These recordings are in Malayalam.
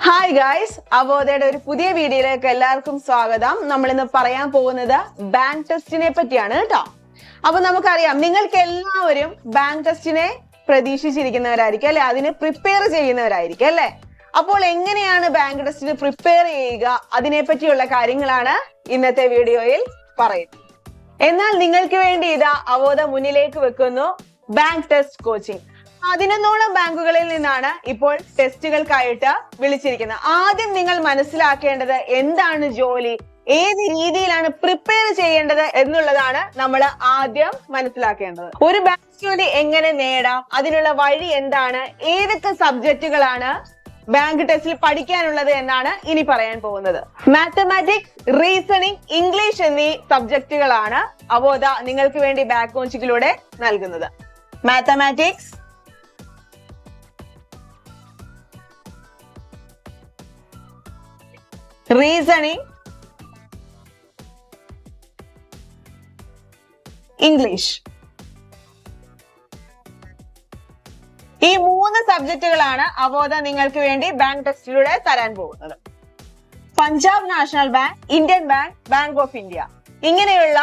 ഹായ് ഗൈസ്, അവോധയുടെ ഒരു പുതിയ വീഡിയോയിലേക്ക് എല്ലാവർക്കും സ്വാഗതം. നമ്മൾ ഇന്ന് പറയാൻ പോകുന്നത് ബാങ്ക് ടെസ്റ്റിനെ പറ്റിയാണ് കേട്ടോ. അപ്പൊ നമുക്കറിയാം, നിങ്ങൾക്ക് എല്ലാവരും ബാങ്ക് ടെസ്റ്റിനെ പ്രതീക്ഷിച്ചിരിക്കുന്നവരായിരിക്കും അല്ലെ, അതിന് പ്രിപ്പയർ ചെയ്യുന്നവരായിരിക്കും അല്ലെ. അപ്പോൾ എങ്ങനെയാണ് ബാങ്ക് ടെസ്റ്റിന് പ്രിപ്പയർ ചെയ്യുക, അതിനെ പറ്റിയുള്ള കാര്യങ്ങളാണ് ഇന്നത്തെ വീഡിയോയിൽ പറയുന്നത്. എന്നാൽ നിങ്ങൾക്ക് വേണ്ടി ഇതാ അവോധ മുന്നിലേക്ക് വെക്കുന്നു ബാങ്ക് ടെസ്റ്റ് കോച്ചിങ്. 11ഓളം ബാങ്കുകളിൽ നിന്നാണ് ഇപ്പോൾ ടെസ്റ്റുകൾക്കായിട്ട് വിളിച്ചിരിക്കുന്നത്. ആദ്യം നിങ്ങൾ മനസ്സിലാക്കേണ്ടത് എന്താണ് ജോലി, ഏത് രീതിയിലാണ് പ്രിപ്പയർ ചെയ്യേണ്ടത് എന്നുള്ളതാണ് നമ്മൾ ആദ്യം മനസ്സിലാക്കേണ്ടത്. ഒരു ബാങ്ക് ജോലി എങ്ങനെ നേടാം, അതിനുള്ള വഴി എന്താണ്, ഏതൊക്കെ സബ്ജക്റ്റുകളാണ് ബാങ്ക് ടെസ്റ്റിൽ പഠിക്കാനുള്ളത് എന്നാണ് ഇനി പറയാൻ പോകുന്നത്. മാത്തമാറ്റിക്സ്, റീസണിംഗ്, ഇംഗ്ലീഷ് എന്നീ സബ്ജക്റ്റുകളാണ് അവോധ നിങ്ങൾക്ക് വേണ്ടി ബാങ്ക് കോച്ചിങ്ങിലൂടെ നൽകുന്നത്. മാത്തമാറ്റിക്സ്, റീസണിംഗ്, ഇംഗ്ലീഷ്, ഈ 3 സബ്ജക്റ്റുകളാണ് അവോധ നിങ്ങൾക്ക് വേണ്ടി ബാങ്ക് ടെസ്റ്റിലൂടെ തരാൻ പോകുന്നത്. Punjab national bank, Indian bank, bank of India ഇങ്ങനെയുള്ള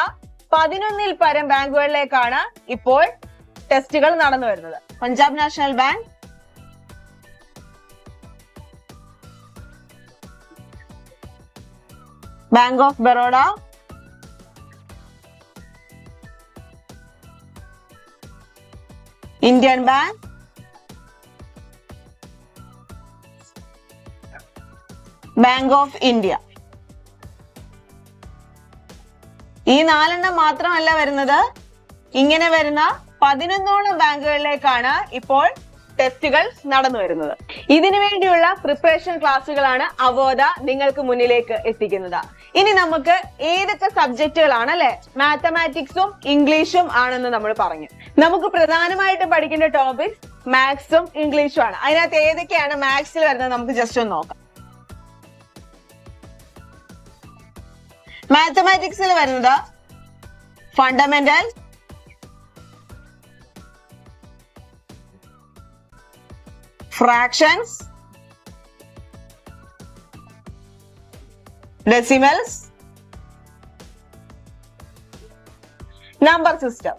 11ൽ പരം ബാങ്കുകളിലേക്കാണ് ഇപ്പോൾ ടെസ്റ്റുകൾ നടന്നു വരുന്നത്. Punjab national bank, bank of Baroda, Indian bank, bank of India. ഈ 4 മാത്രമല്ല വരുന്നത്, ഇങ്ങനെ വരുന്ന 11ഓളം ബാങ്കുകളിലേക്കാണ് ഇപ്പോൾ ടെസ്റ്റുകൾ നടന്നു വരുന്നത്. ഇതിനു വേണ്ടിയുള്ള പ്രിപ്പറേഷൻ ക്ലാസ്സുകളാണ് അവോധ നിങ്ങൾക്ക് മുന്നിലേക്ക് എത്തിക്കുന്നത്. ഇനി നമുക്ക് ഏതൊക്കെ സബ്ജക്റ്റുകളാണ് അല്ലെ, മാത്തമാറ്റിക്സും ഇംഗ്ലീഷും ആണെന്ന് നമ്മൾ പറഞ്ഞു. നമുക്ക് പ്രധാനമായിട്ട് പഠിക്കേണ്ട ടോപ്പിക്സ് മാത്സും ഇംഗ്ലീഷും ആണ്. അതിനകത്ത് ഏതൊക്കെയാണ് മാത്സിൽ വരുന്നത് നമുക്ക് ജസ്റ്റ് ഒന്ന് നോക്കാം. മാത്തമാറ്റിക്സിൽ വരുന്നത് fundamental, fractions, decimals, number system.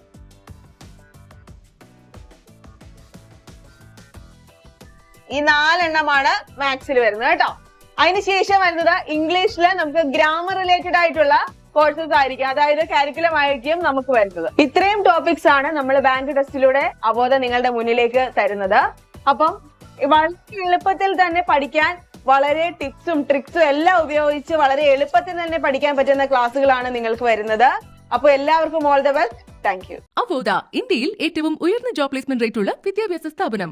ഈ 4 മാത്സിൽ വരുന്നത് കേട്ടോ. അതിനുശേഷം വരുന്നത് ഇംഗ്ലീഷില് നമുക്ക് ഗ്രാമർ റിലേറ്റഡ് ആയിട്ടുള്ള കോഴ്സസ് ആയിരിക്കും, അതായത് കരിക്കുലം ആയിരിക്കും നമുക്ക് വരുന്നത്. ഇത്രയും ടോപ്പിക്സ് ആണ് നമ്മൾ ബാങ്ക് ടെസ്റ്റിലൂടെ അവോധ നിങ്ങളുടെ മുന്നിലേക്ക് തരുന്നത്. അപ്പം വളരെ എളുപ്പത്തിൽ തന്നെ പഠിക്കാൻ, വളരെ ടിപ്സും ട്രിക്സും എല്ലാം ഉപയോഗിച്ച് വളരെ എളുപ്പത്തിൽ തന്നെ പഠിക്കാൻ പറ്റുന്ന ക്ലാസ്സുകളാണ് നിങ്ങൾക്ക് വരുന്നത്. അപ്പൊ എല്ലാവർക്കും all the best. Thank you. അവോധ ഇന്ത്യയിൽ ഏറ്റവും ഉയർന്ന ജോബ് പ്ലേസ്മെന്റ് റേറ്റുള്ള വിദ്യാഭ്യാസ സ്ഥാപനം.